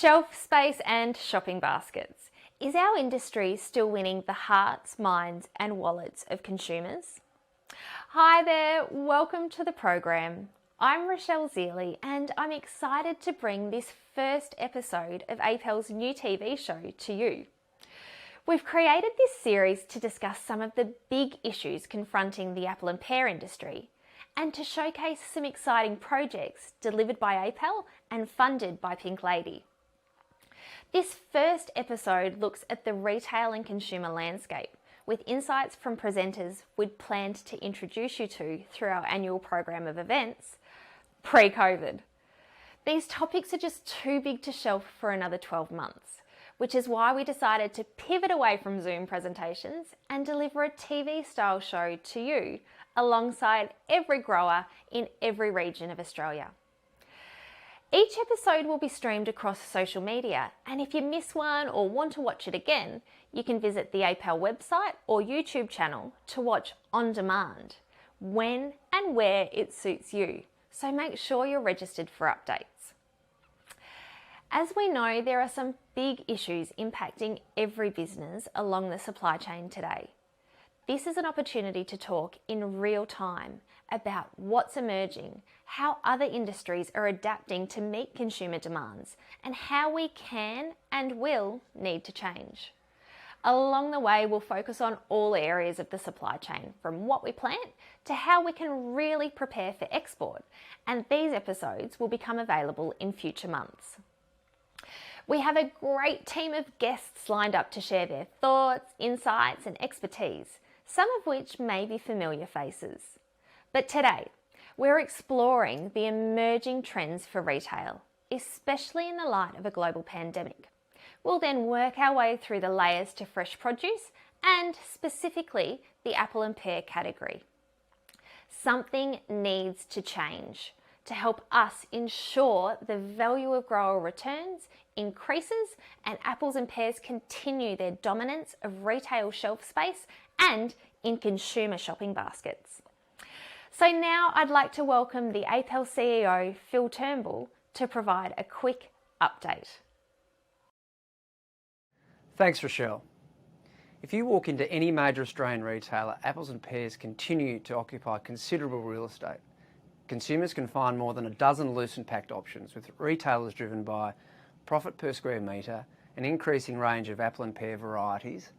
Shelf space and shopping baskets. Is our industry still winning the hearts, minds and wallets of consumers? Hi there, welcome to the program. I'm Rochelle Zealy and I'm excited to bring this first episode of APAL's new TV show to you. We've created this series to discuss some of the big issues confronting the apple and pear industry and to showcase some exciting projects delivered by APAL and funded by Pink Lady. This first episode looks at the retail and consumer landscape with insights from presenters we'd planned to introduce you to through our annual program of events pre-COVID. These topics are just too big to shelf for another 12 months, which is why we decided to pivot away from Zoom presentations and deliver a TV-style show to you alongside every grower in every region of Australia. Each episode will be streamed across social media, and if you miss one or want to watch it again, you can visit the APAL website or YouTube channel to watch on demand, when and where it suits you, so make sure you're registered for updates. As we know, there are some big issues impacting every business along the supply chain today. This is an opportunity to talk in real time about what's emerging, how other industries are adapting to meet consumer demands, and how we can and will need to change. Along the way, we'll focus on all areas of the supply chain, from what we plant to how we can really prepare for export, and these episodes will become available in future months. We have a great team of guests lined up to share their thoughts, insights and expertise, some of which may be familiar faces. But today, we're exploring the emerging trends for retail, especially in the light of a global pandemic. We'll then work our way through the layers to fresh produce and specifically the apple and pear category. Something needs to change to help us ensure the value of grower returns increases and apples and pears continue their dominance of retail shelf space and in consumer shopping baskets. So now I'd like to welcome the APAL CEO, Phil Turnbull, to provide a quick update. Thanks, Rochelle. If you walk into any major Australian retailer, apples and pears continue to occupy considerable real estate. Consumers can find more than a dozen loose and packed options, with retailers driven by profit per square metre, an increasing range of apple and pear varieties,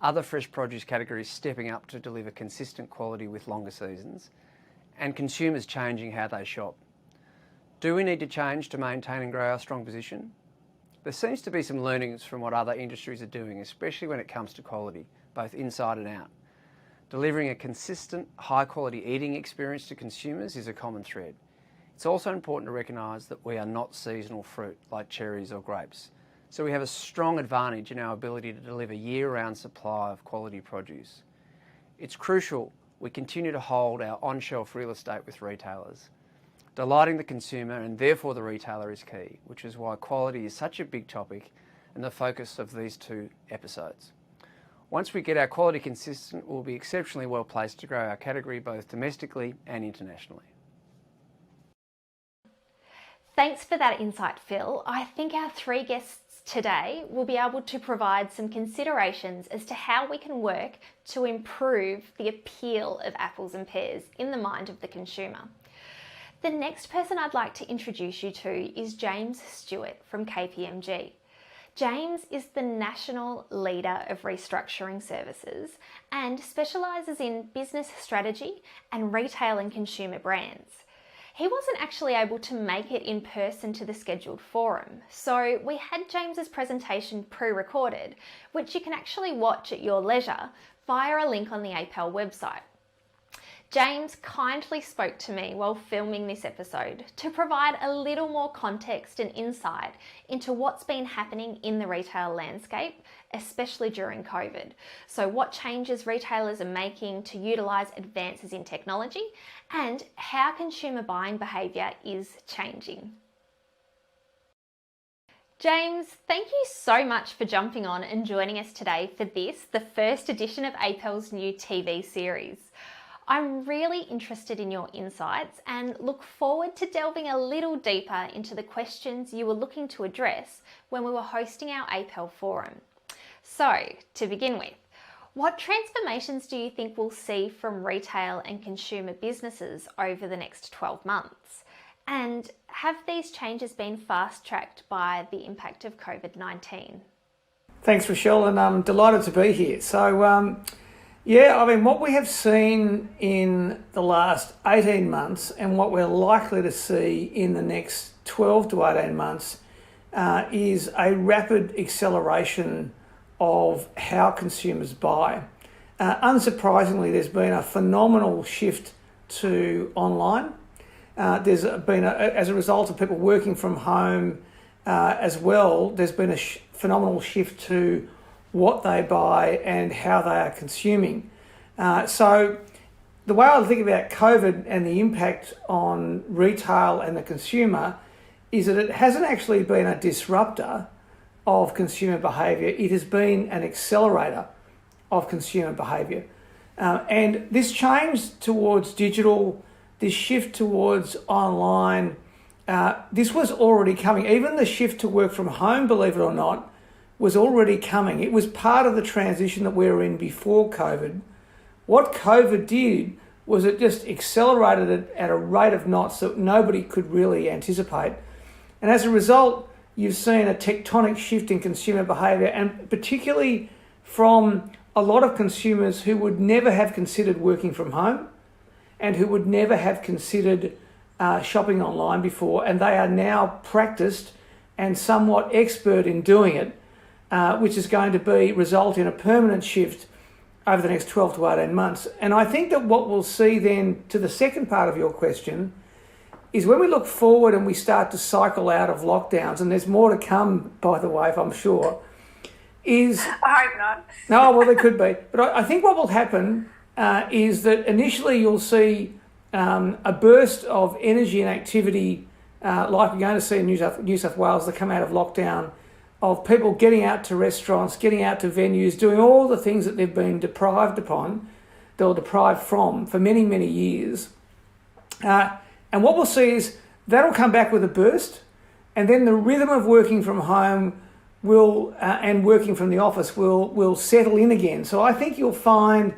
other fresh produce categories stepping up to deliver consistent quality with longer seasons, and consumers changing how they shop. Do we need to change to maintain and grow our strong position? There seems to be some learnings from what other industries are doing, especially when it comes to quality, both inside and out. Delivering a consistent, high-quality eating experience to consumers is a common thread. It's also important to recognise that we are not seasonal fruit like cherries or grapes, so we have a strong advantage in our ability to deliver year-round supply of quality produce. It's crucial we continue to hold our on-shelf real estate with retailers. Delighting the consumer and therefore the retailer is key, which is why quality is such a big topic and the focus of these two episodes. Once we get our quality consistent, we'll be exceptionally well placed to grow our category both domestically and internationally. Thanks for that insight, Phil. I think our three guests today will be able to provide some considerations as to how we can work to improve the appeal of apples and pears in the mind of the consumer. The next person I'd like to introduce you to is James Stewart from KPMG. James is the National Leader of Restructuring Services and specialises in business strategy and retail and consumer brands. He wasn't actually able to make it in person to the scheduled forum, so we had James's presentation pre-recorded, which you can actually watch at your leisure via a link on the APAL website. James kindly spoke to me while filming this episode to provide a little more context and insight into what's been happening in the retail landscape, especially during COVID. So what changes retailers are making to utilise advances in technology and how consumer buying behaviour is changing. James, thank you so much for jumping on and joining us today for this, the first edition of APAL's new TV series. I'm really interested in your insights and look forward to delving a little deeper into the questions you were looking to address when we were hosting our APAL forum. So, to begin with, what transformations do you think we'll see from retail and consumer businesses over the next 12 months? And have these changes been fast-tracked by the impact of COVID-19? Thanks, Rochelle, and I'm delighted to be here. So, what we have seen in the last 18 months and what we're likely to see in the next 12 to 18 months is a rapid acceleration of how consumers buy. Unsurprisingly, there's been a phenomenal shift to online. There's been, as a result of people working from home as well, there's been a phenomenal shift to what they buy and how they are consuming. So the way I think about COVID and the impact on retail and the consumer is that it hasn't actually been a disruptor of consumer behaviour. It has been an accelerator of consumer behaviour. And this change towards digital, this shift towards online, this was already coming. Even the shift to work from home, believe it or not, was already coming. It was part of the transition that we were in before COVID. What COVID did was it just accelerated it at a rate of knots that nobody could really anticipate. And as a result, you've seen a tectonic shift in consumer behaviour, and particularly from a lot of consumers who would never have considered working from home and who would never have considered shopping online before, and they are now practiced and somewhat expert in doing it, which is going to result in a permanent shift over the next 12 to 18 months. And I think that what we'll see then, to the second part of your question, is when we look forward and we start to cycle out of lockdowns, and there's more to come, by the way, if I'm sure, is... I hope not. No, well, there could be. But I think what will happen is that initially you'll see a burst of energy and activity like we're going to see in New South Wales that come out of lockdown, of people getting out to restaurants, getting out to venues, doing all the things that they've been deprived from for many, many years. And what we'll see is that'll come back with a burst, and then the rhythm of working from home will and working from the office will settle in again. So I think you'll find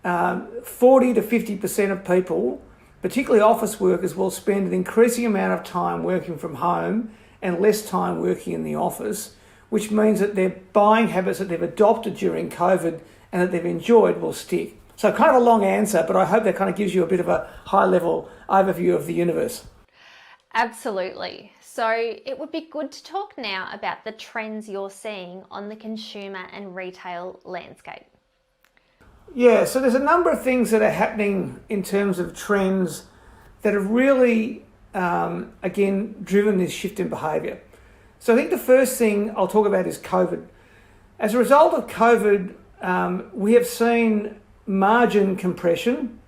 40 to 50% of people, particularly office workers, will spend an increasing amount of time working from home and less time working in the office, which means that their buying habits that they've adopted during COVID and that they've enjoyed will stick. So kind of a long answer, but I hope that kind of gives you a bit of a high-level overview of the universe. Absolutely. So it would be good to talk now about the trends you're seeing on the consumer and retail landscape. Yeah, so there's a number of things that are happening in terms of trends that have really, again, driven this shift in behaviour. So I think the first thing I'll talk about is COVID. As a result of COVID, we have seen margin compression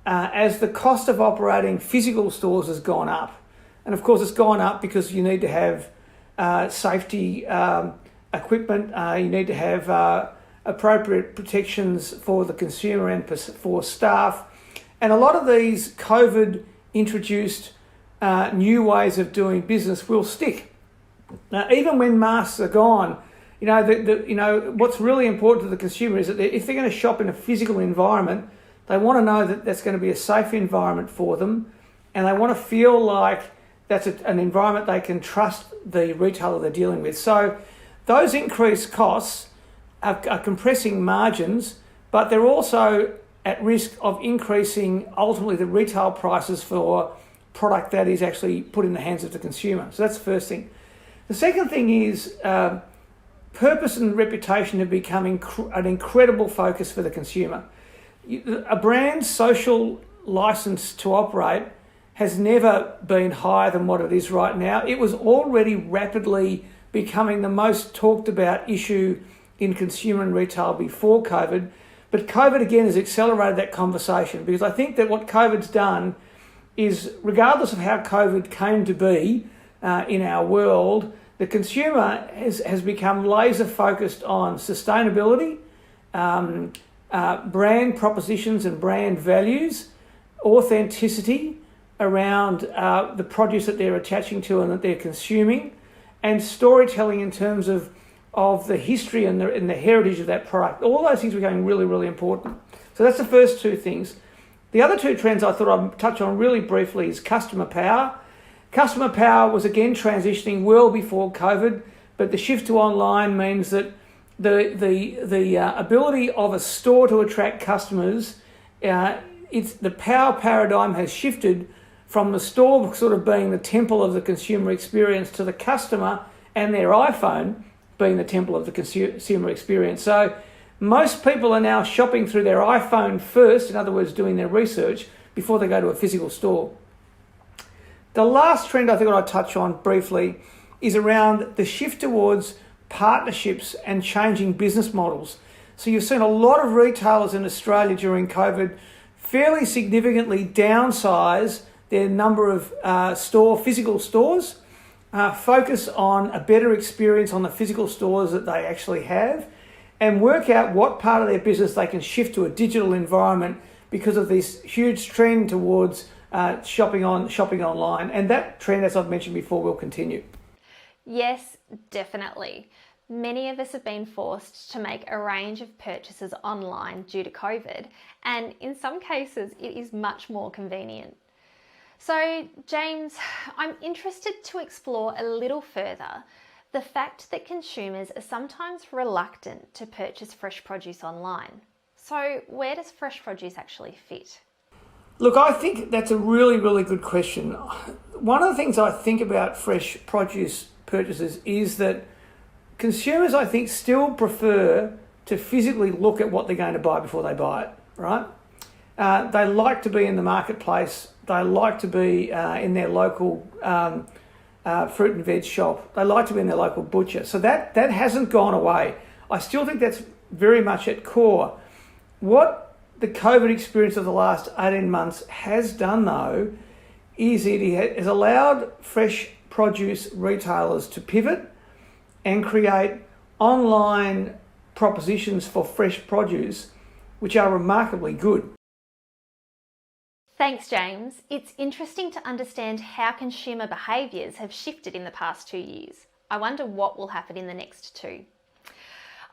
as the cost of operating physical stores has gone up. And of course, it's gone up because you need to have safety equipment, you need to have appropriate protections for the consumer and for staff. And a lot of these COVID introduced new ways of doing business will stick. Now, even when masks are gone, what's really important to the consumer is that if they're going to shop in a physical environment, they want to know that that's going to be a safe environment for them, and they want to feel like that's an environment they can trust the retailer they're dealing with. So those increased costs are compressing margins, but they're also at risk of increasing ultimately the retail prices for product that is actually put in the hands of the consumer. So that's the first thing. The second thing is purpose and reputation have become an incredible focus for the consumer. A brand's social license to operate has never been higher than what it is right now. It was already rapidly becoming the most talked about issue in consumer and retail before COVID, but COVID again has accelerated that conversation, because I think that what COVID's done is, regardless of how COVID came to be in our world, the consumer has become laser focused on sustainability, brand propositions and brand values, authenticity around the produce that they're attaching to and that they're consuming, and storytelling in terms of the history and the heritage of that product. All those things are becoming really, really important. So that's the first two things. The other two trends I thought I'd touch on really briefly is customer power. Customer power was again transitioning well before COVID, but the shift to online means that the ability of a store to attract customers, it's the power paradigm has shifted from the store sort of being the temple of the consumer experience to the customer and their iPhone being the temple of the consumer experience. So most people are now shopping through their iPhone first, in other words, doing their research before they go to a physical store. The last trend I think I'll touch on briefly is around the shift towards partnerships and changing business models. So you've seen a lot of retailers in Australia during COVID fairly significantly downsize their number of physical stores, focus on a better experience on the physical stores that they actually have, and work out what part of their business they can shift to a digital environment because of this huge trend towards shopping online. And that trend, as I've mentioned before, will continue. Yes, definitely. Many of us have been forced to make a range of purchases online due to COVID, and in some cases it is much more convenient. So, James, I'm interested to explore a little further the fact that consumers are sometimes reluctant to purchase fresh produce online. So, where does fresh produce actually fit? Look, I think that's a really, really good question. One of the things I think about fresh produce purchases is that consumers, I think, still prefer to physically look at what they're going to buy before they buy it, right? They like to be in the marketplace. They like to be in their local fruit and veg shop. They like to be in their local butcher. So that hasn't gone away. I still think that's very much at core. What the COVID experience of the last 18 months has done, though, is it has allowed fresh produce retailers to pivot and create online propositions for fresh produce, which are remarkably good. Thanks, James. It's interesting to understand how consumer behaviours have shifted in the past 2 years. I wonder what will happen in the next 2.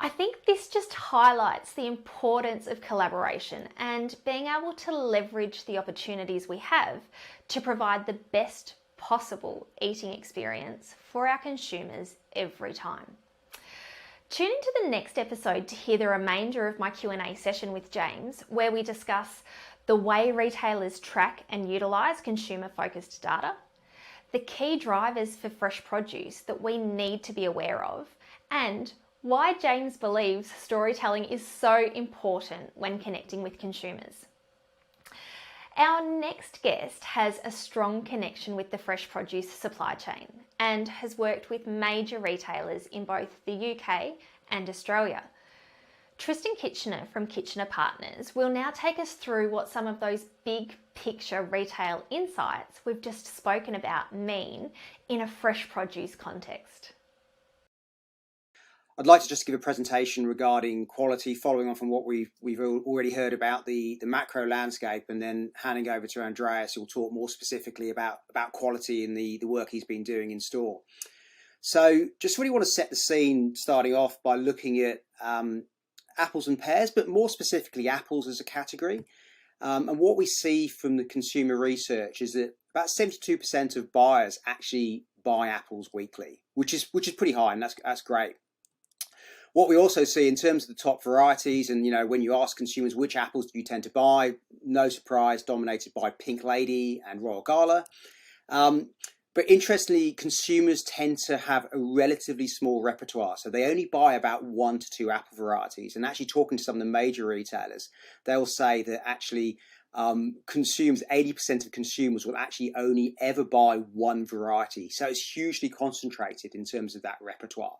I think this just highlights the importance of collaboration and being able to leverage the opportunities we have to provide the best possible eating experience for our consumers every time. Tune into the next episode to hear the remainder of my Q&A session with James, where we discuss the way retailers track and utilise consumer-focused data, the key drivers for fresh produce that we need to be aware of, and why James believes storytelling is so important when connecting with consumers. Our next guest has a strong connection with the fresh produce supply chain and has worked with major retailers in both the UK and Australia. Tristan Kitchener from Kitchener Partners will now take us through what some of those big picture retail insights we've just spoken about mean in a fresh produce context. I'd like to just give a presentation regarding quality, following on from what we've already heard about the macro landscape, and then handing over to Andreas, who'll talk more specifically about quality and the work he's been doing in store. So just really want to set the scene, starting off by looking at apples and pears, but more specifically apples as a category. And what we see from the consumer research is that about 72% of buyers actually buy apples weekly, which is pretty high, and that's great. What we also see in terms of the top varieties, and when you ask consumers which apples do you tend to buy, no surprise, dominated by Pink Lady and Royal Gala. But interestingly, consumers tend to have a relatively small repertoire. So they only buy about 1 to 2 apple varieties. And actually talking to some of the major retailers, they'll say that actually 80% of consumers will actually only ever buy 1 variety. So it's hugely concentrated in terms of that repertoire,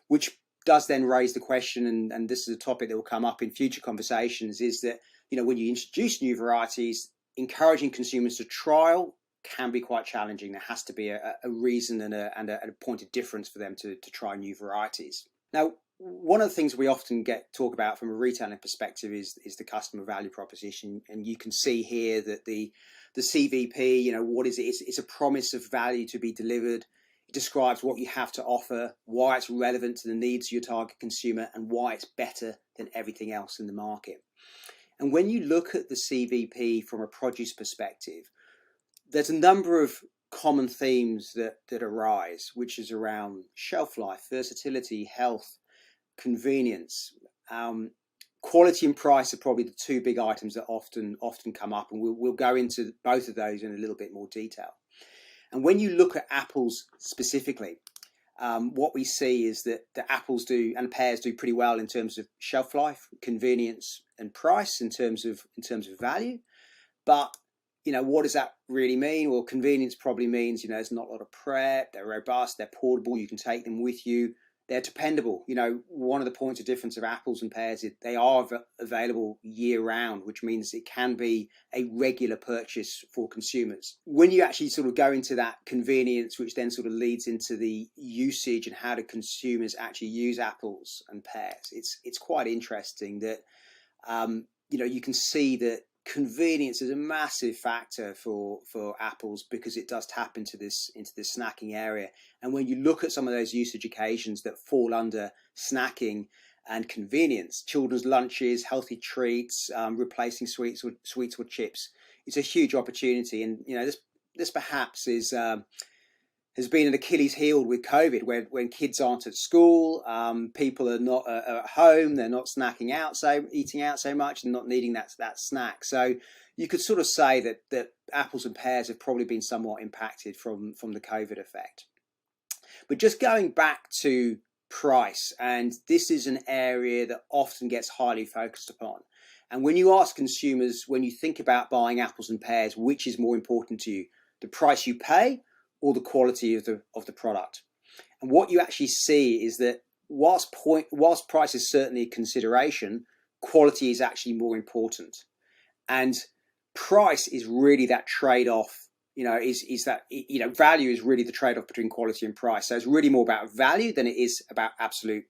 which does then raise the question, and this is a topic that will come up in future conversations, is that, when you introduce new varieties, encouraging consumers to trial can be quite challenging. There has to be a reason and a point of difference for them to try new varieties. Now, one of the things we often talk about from a retailing perspective is the customer value proposition, and you can see here that the CVP, what is it? It's a promise of value to be delivered. It describes what you have to offer, why it's relevant to the needs of your target consumer, and why it's better than everything else in the market. And when you look at the CVP from a produce perspective, there's a number of common themes that arise, which is around shelf life, versatility, health, convenience. Quality and price are probably the two big items that often come up, and we'll go into both of those in a little bit more detail. And when you look at apples specifically, what we see is that the apples and pears do pretty well in terms of shelf life, convenience, and price in terms of value. But what does that really mean? Well, convenience probably means there's not a lot of prep. They're robust. They're portable. You can take them with you. They're dependable. One of the points of difference of apples and pears is they are available year round, which means it can be a regular purchase for consumers. When you actually sort of go into that convenience, which then sort of leads into the usage and how do consumers actually use apples and pears, it's quite interesting that you can see that convenience is a massive factor for apples because it does tap into this snacking area. And when you look at some of those usage occasions that fall under snacking and convenience, children's lunches, healthy treats, replacing sweets with chips, it's a huge opportunity. And this perhaps has been an Achilles heel with COVID, when kids aren't at school, people are not at home, they're not eating out so much, and not needing that snack. So you could sort of say that apples and pears have probably been somewhat impacted from the COVID effect. But just going back to price, and this is an area that often gets highly focused upon. And when you ask consumers, when you think about buying apples and pears, which is more important to you, the price you pay or the quality of the product? And what you actually see is that whilst price is certainly a consideration, quality is actually more important. And price is really that trade-off, value is really the trade-off between quality and price. So it's really more about value than it is about absolute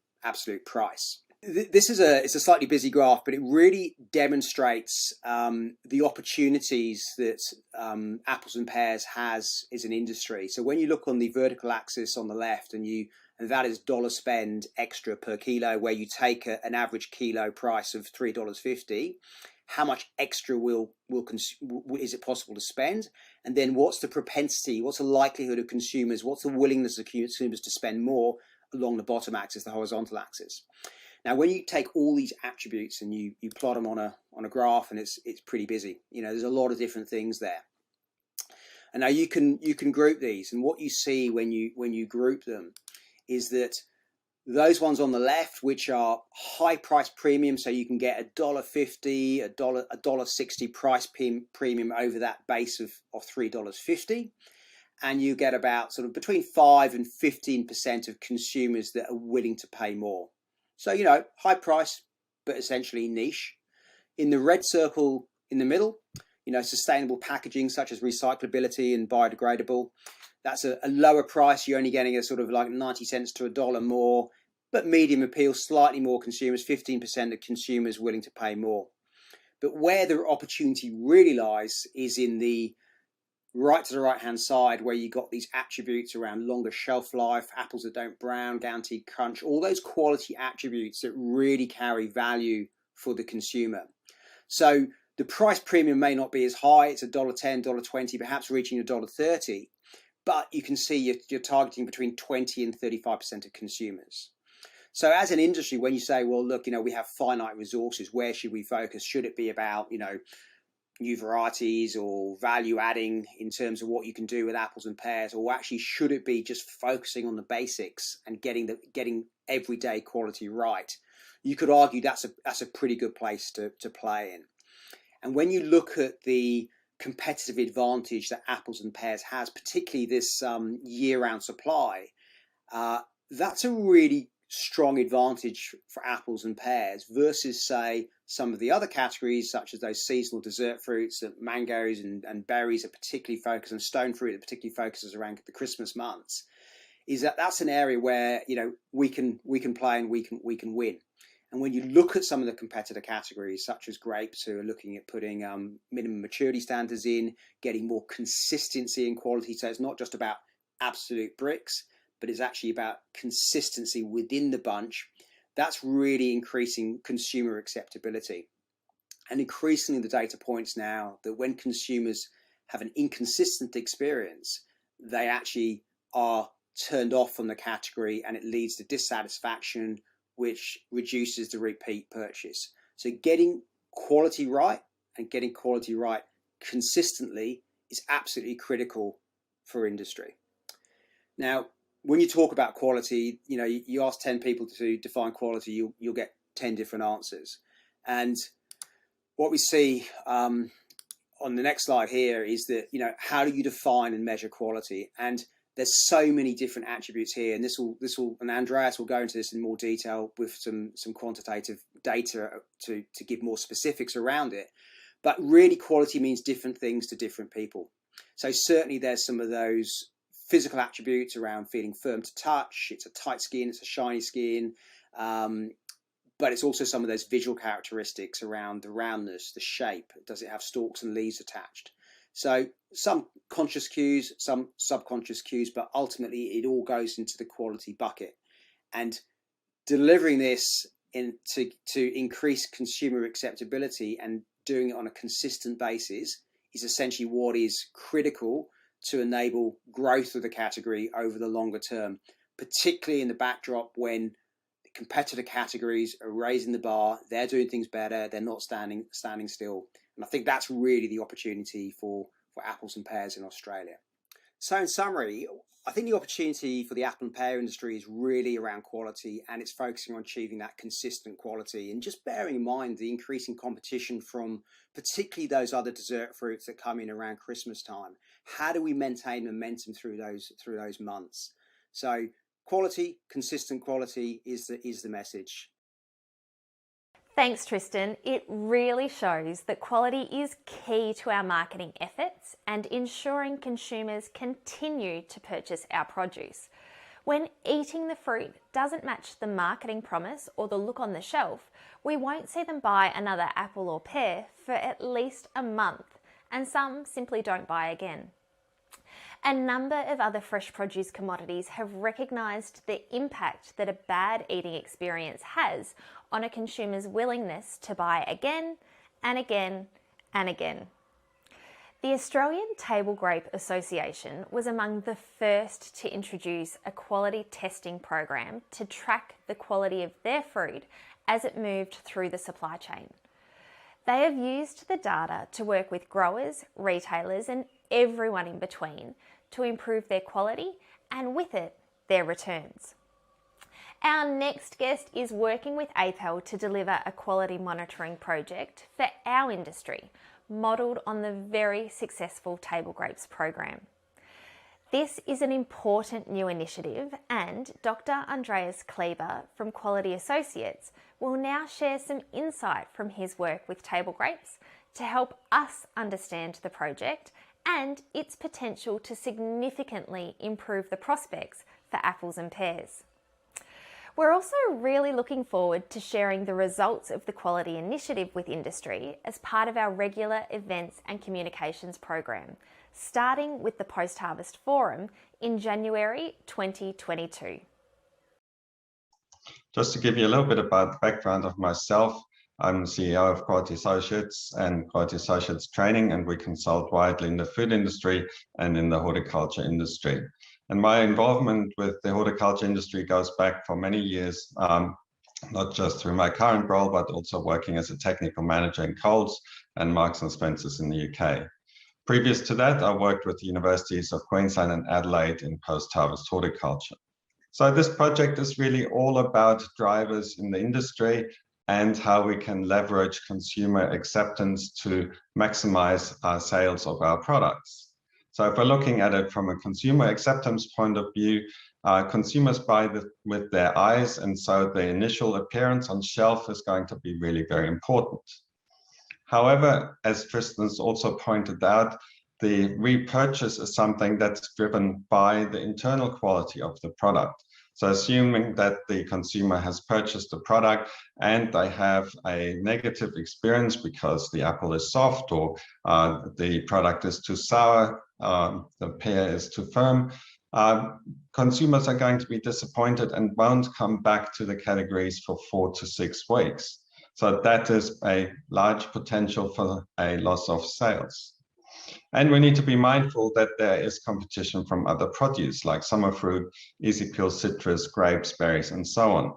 price. This is it's a slightly busy graph, but it really demonstrates the opportunities that apples and pears has as an industry. So when you look on the vertical axis on the left, and that is dollar spend extra per kilo, where you take an average kilo price of $3.50, how much extra is it possible to spend? And then what's the propensity, what's the likelihood of consumers, what's the willingness of consumers to spend more along the bottom axis, the horizontal axis? Now, when you take all these attributes and you plot them on a graph, and it's pretty busy. There's a lot of different things there. And now you can group these, and what you see when you group them is that those ones on the left, which are high price premium, so you can get $1.50, $1.60 price premium over that base of $3.50, and you get about sort of between 5 and 15% of consumers that are willing to pay more. So, high price, but essentially niche. In the red circle in the middle, sustainable packaging such as recyclability and biodegradable. That's a lower price. You're only getting a sort of like 90 cents to $1 more, but medium appeal, slightly more consumers, 15% of consumers willing to pay more. But where the opportunity really lies is in the right-hand side, where you got these attributes around longer shelf life, apples that don't brown, guaranteed crunch, all those quality attributes that really carry value for the consumer. So the price premium may not be as high, it's $1.10, $1.20, perhaps reaching $1.30, but you can see you're targeting between 20 and 35% of consumers. So as an industry, when you say, well, look, we have finite resources, where should we focus? Should it be about, new varieties or value adding in terms of what you can do with apples and pears, or actually should it be just focusing on the basics and getting everyday quality right? You could argue that's a pretty good place to play in. And when you look at the competitive advantage that apples and pears has, particularly this year-round supply, that's a really strong advantage for apples and pears versus, say, some of the other categories, such as those seasonal dessert fruits, that mangoes and berries are particularly focused, and stone fruit that particularly focuses around the Christmas months. is that that's an area where we can play and we can win. And when you look at some of the competitor categories, such as grapes, who are looking at putting minimum maturity standards in, getting more consistency in quality. So it's not just about absolute bricks, but it's actually about consistency within the bunch. That's really increasing consumer acceptability. And increasingly the data points now that when consumers have an inconsistent experience, they actually are turned off from the category, and it leads to dissatisfaction, which reduces the repeat purchase. So getting quality right and getting quality right consistently is absolutely critical for industry. Now, when you talk about quality, you ask 10 people to define quality, you'll get 10 different answers. And what we see on the next slide here is that, how do you define and measure quality? And there's so many different attributes here, and and Andreas will go into this in more detail with some quantitative data to give more specifics around it. But really, quality means different things to different people. So certainly there's some of those physical attributes around feeling firm to touch. It's a tight skin, it's a shiny skin, but it's also some of those visual characteristics around the roundness, the shape. Does it have stalks and leaves attached? So some conscious cues, some subconscious cues, but ultimately it all goes into the quality bucket. And delivering this to increase consumer acceptability and doing it on a consistent basis is essentially what is critical to enable growth of the category over the longer term, particularly in the backdrop when the competitor categories are raising the bar, they're doing things better, they're not standing still. And I think that's really the opportunity for apples and pears in Australia. So in summary, I think the opportunity for the apple and pear industry is really around quality, and it's focusing on achieving that consistent quality, and just bearing in mind the increasing competition from particularly those other dessert fruits that come in around Christmas time. How do we maintain momentum through those months? So quality, consistent quality is the message. Thanks, Tristan. It really shows that quality is key to our marketing efforts and ensuring consumers continue to purchase our produce. When eating the fruit doesn't match the marketing promise or the look on the shelf, we won't see them buy another apple or pear for at least a month, and some simply don't buy again. A number of other fresh produce commodities have recognised the impact that a bad eating experience has on a consumer's willingness to buy again and again and again. The Australian Table Grape Association was among the first to introduce a quality testing program to track the quality of their fruit as it moved through the supply chain. They have used the data to work with growers, retailers, and everyone in between to improve their quality and, with it, their returns. Our next guest is working with APAL to deliver a quality monitoring project for our industry, modelled on the very successful Table Grapes program. This is an important new initiative, and Dr. Andreas Kleber from Quality Associates will now share some insight from his work with Table Grapes to help us understand the project and its potential to significantly improve the prospects for apples and pears. We're also really looking forward to sharing the results of the quality initiative with industry as part of our regular events and communications program, starting with the Post-Harvest Forum in January 2022. Just to give you a little bit about the background of myself, I'm CEO of Quality Associates and Quality Associates Training, and we consult widely in the food industry and in the horticulture industry. And my involvement with the horticulture industry goes back for many years, not just through my current role, but also working as a technical manager in Coles and Marks and Spencer's in the UK. Previous to that, I worked with the Universities of Queensland and Adelaide in post-harvest horticulture. So this project is really all about drivers in the industry and how we can leverage consumer acceptance to maximize our sales of our products. So if we're looking at it from a consumer acceptance point of view, consumers buy with their eyes, and so the initial appearance on shelf is going to be really very important. However, as Tristan's also pointed out, the repurchase is something that's driven by the internal quality of the product. So assuming that the consumer has purchased the product and they have a negative experience because the apple is soft or the product is too sour, the pear is too firm, consumers are going to be disappointed and won't come back to the categories for 4 to 6 weeks. So that is a large potential for a loss of sales. And we need to be mindful that there is competition from other produce like summer fruit, easy peel citrus, grapes, berries, and so on.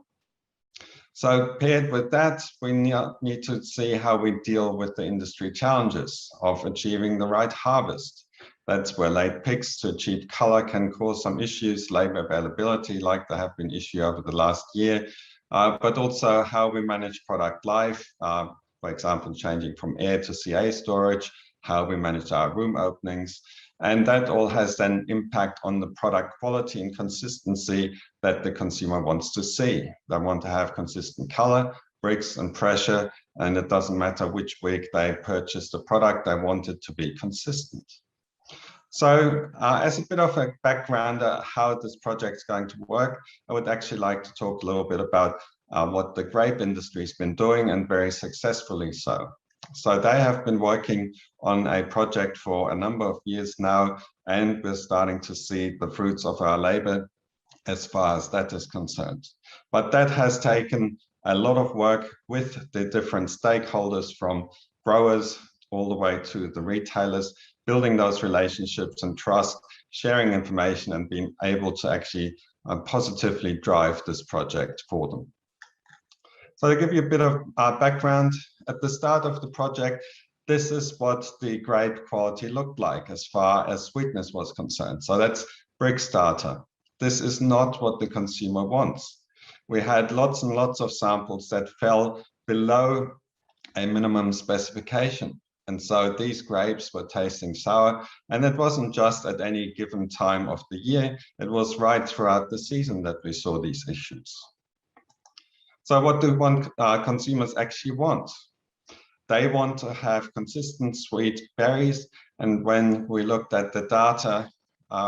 So paired with that, we need to see how we deal with the industry challenges of achieving the right harvest. That's where late picks to achieve color can cause some issues, labor availability, like there have been issues over the last year, but also how we manage product life, for example, changing from air to CA storage, how we manage our room openings. And that all has then impact on the product quality and consistency that the consumer wants to see. They want to have consistent color, bricks, and pressure, and it doesn't matter which week they purchase the product, they want it to be consistent. So as a bit of a background how this project is going to work, I would actually like to talk a little bit about what the grape industry has been doing, and very successfully so. So they have been working on a project for a number of years now, and we're starting to see the fruits of our labor as far as that is concerned. But that has taken a lot of work with the different stakeholders, from growers all the way to the retailers, building those relationships and trust, sharing information, and being able to actually positively drive this project for them. So to give you a bit of background, at the start of the project, this is what the grape quality looked like as far as sweetness was concerned. So that's brick starter. This is not what the consumer wants. We had lots and lots of samples that fell below a minimum specification. And so these grapes were tasting sour, and it wasn't just at any given time of the year, it was right throughout the season that we saw these issues. So what do consumers actually want? They want to have consistent sweet berries, and when we looked at the data,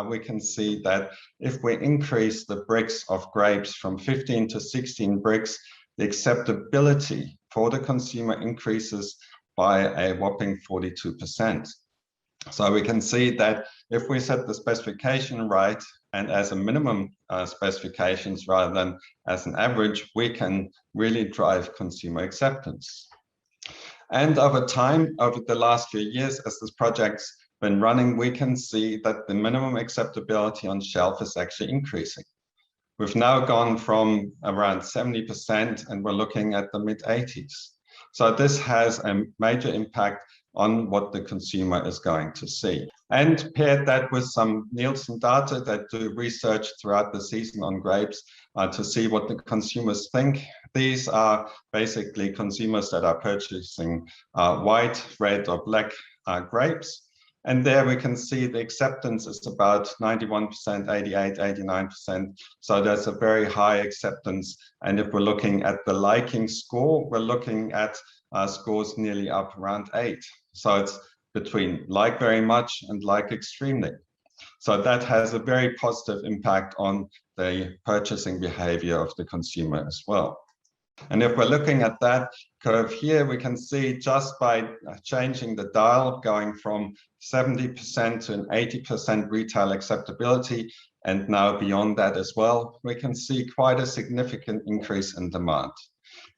we can see that if we increase the bricks of grapes from 15 to 16 bricks, the acceptability for the consumer increases by a whopping 42%. So we can see that if we set the specification right and as a minimum specifications rather than as an average, we can really drive consumer acceptance. And over time, over the last few years, as this project's been running, we can see that the minimum acceptability on shelf is actually increasing. We've now gone from around 70% and we're looking at the mid-80s. So this has a major impact on what the consumer is going to see. And paired that with some Nielsen data that do research throughout the season on grapes to see what the consumers think. These are basically consumers that are purchasing white, red, or black grapes. And there we can see the acceptance is about 91%, 88, 89%. So that's a very high acceptance. And if we're looking at the liking score, we're looking at scores nearly up around 8. So it's between like very much and like extremely. So that has a very positive impact on the purchasing behavior of the consumer as well. And if we're looking at that curve here, we can see just by changing the dial, going from 70% to an 80% retail acceptability, and now beyond that as well, we can see quite a significant increase in demand.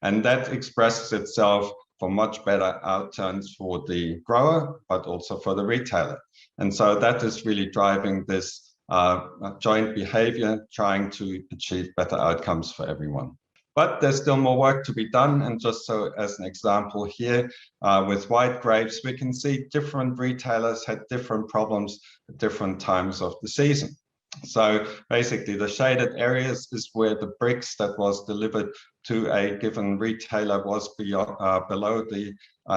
And that expresses itself for much better outturns for the grower, but also for the retailer. And so that is really driving this joint behavior, trying to achieve better outcomes for everyone. But there's still more work to be done. And just so as an example here, with white grapes, we can see different retailers had different problems at different times of the season. So basically the shaded areas is where the bricks that was delivered to a given retailer was below the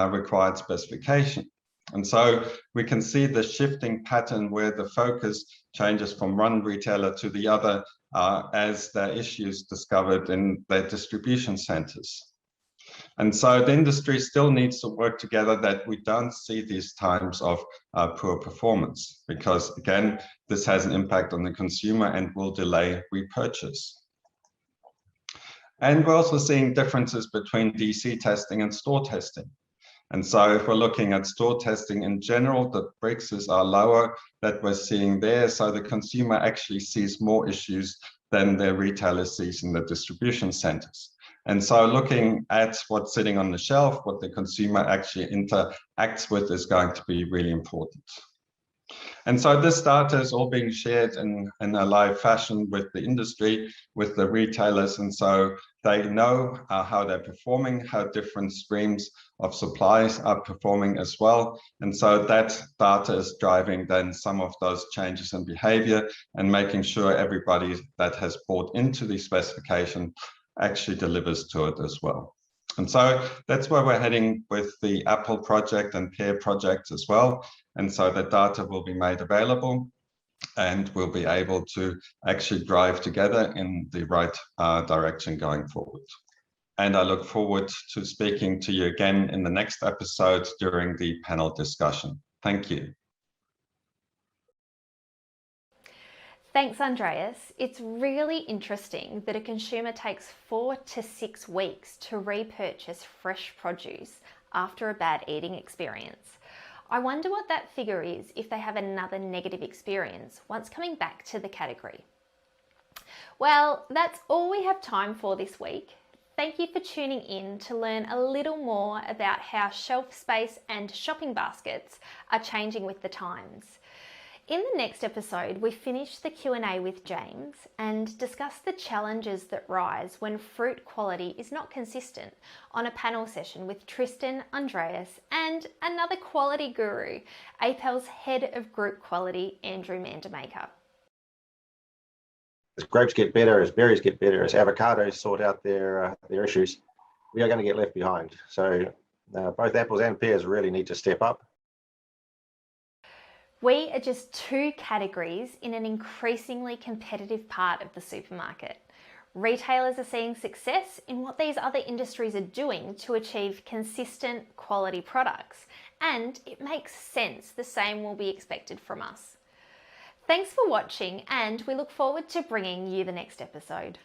required specification. And so we can see the shifting pattern where the focus changes from one retailer to the other as there are issues discovered in their distribution centers. And so the industry still needs to work together, that we don't see these times of poor performance, because again, this has an impact on the consumer and will delay repurchase. And we're also seeing differences between DC testing and store testing. And so if we're looking at store testing in general, the Brixes are lower that we're seeing there. So the consumer actually sees more issues than their retailer sees in the distribution centers. And so looking at what's sitting on the shelf, what the consumer actually interacts with, is going to be really important. And so this data is all being shared in a live fashion with the industry, with the retailers. And so they know how they're performing, how different streams of supplies are performing as well. And so that data is driving then some of those changes in behavior and making sure everybody that has bought into the specification actually delivers to it as well. And so that's where we're heading with the APAL project and PAIR project as well. And so the data will be made available and we'll be able to actually drive together in the right direction going forward. And I look forward to speaking to you again in the next episode during the panel discussion. Thank you. Thanks, Andreas. It's really interesting that a consumer takes 4 to 6 weeks to repurchase fresh produce after a bad eating experience. I wonder what that figure is if they have another negative experience once coming back to the category. Well, that's all we have time for this week. Thank you for tuning in to learn a little more about how shelf space and shopping baskets are changing with the times. In the next episode, we finish the Q&A with James and discuss the challenges that rise when fruit quality is not consistent on a panel session with Tristan, Andreas, and another quality guru, APAL's Head of Group Quality, Andrew Mandermaker. As grapes get better, as berries get better, as avocados sort out their issues, we are going to get left behind. So both apples and pears really need to step up. We are just 2 categories in an increasingly competitive part of the supermarket. Retailers are seeing success in what these other industries are doing to achieve consistent quality products, and it makes sense the same will be expected from us. Thanks for watching, and we look forward to bringing you the next episode.